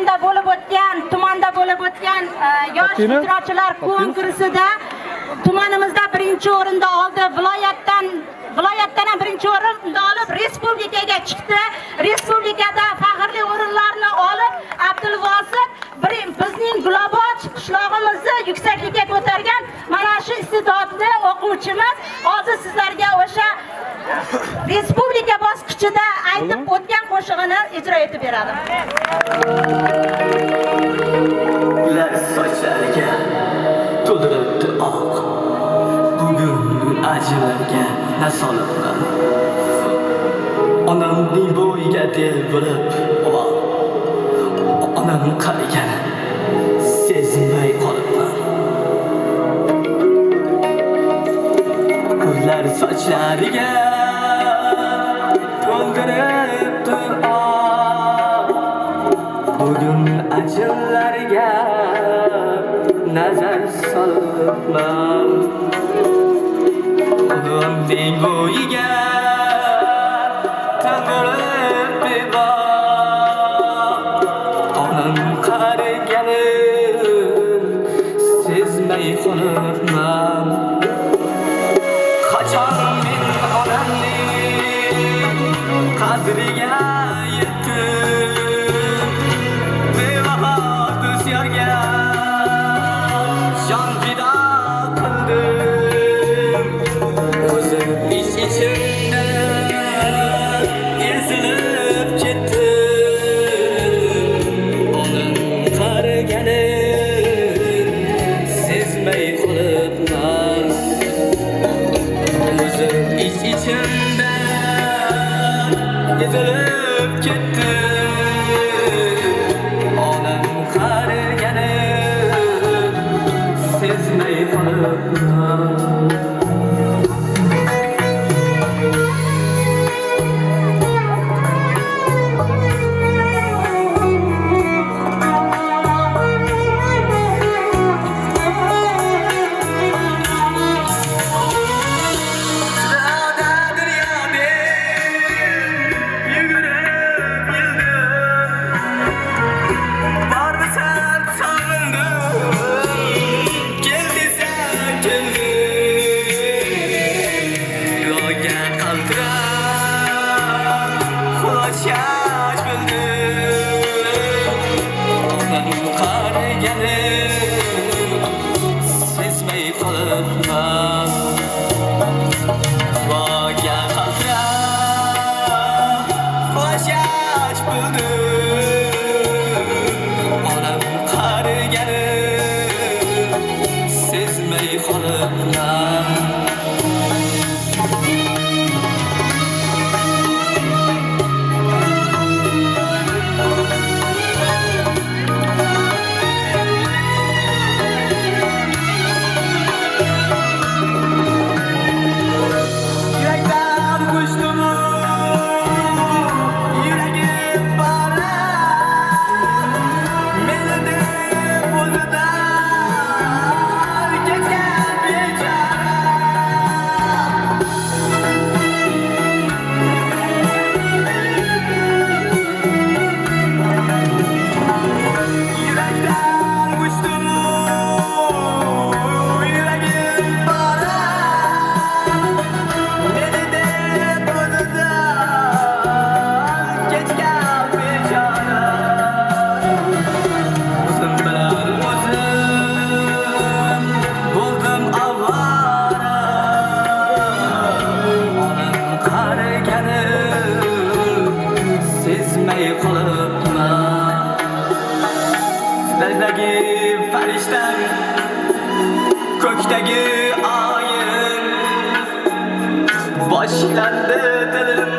Andijonda bo'lib o'tgan, tumanda bo'lib o'tgan yosh ijrochilar konkursida tumanimizda birinchi o'rinda oldi. Viloyatdan ham birinchi o'rinda olib respublikaga chiqdi. Respublikada faxrli o'rinlarni olib Abdulvosit bizning Globot qishlog'imizni yuksaklikka ko'targan mana shu iste'dodli o'quvchimiz hozir sizlarga o'sha respublika bosqichida aytib o'tgan qo'shig'ini ijro etib beradi. Ular sochlariga to'ldiribdi oq. Bugun ajinlarga nasolibman. Onamning bo'yiga delbirib, onam qarigani sezmay qolibman. Ular sochlariga to'ldiribdi oq. Bugun ajinlarga nazar solibman. Onamning bo'yiga to'ldiribdi oq. Onam qarigani sezmay qolibman. Qachon men onamning qadriga yetdim, bevafo do'stlarga jon fido qildim. O'zim ich-ichimda ezilib ketdim. Onam qarigani sezmay qolibman. O'zim ich-ichimda ezilib ketdim. Onam qarigani sezmay qolibman. Ko'kdagi oyin boshlandi dilim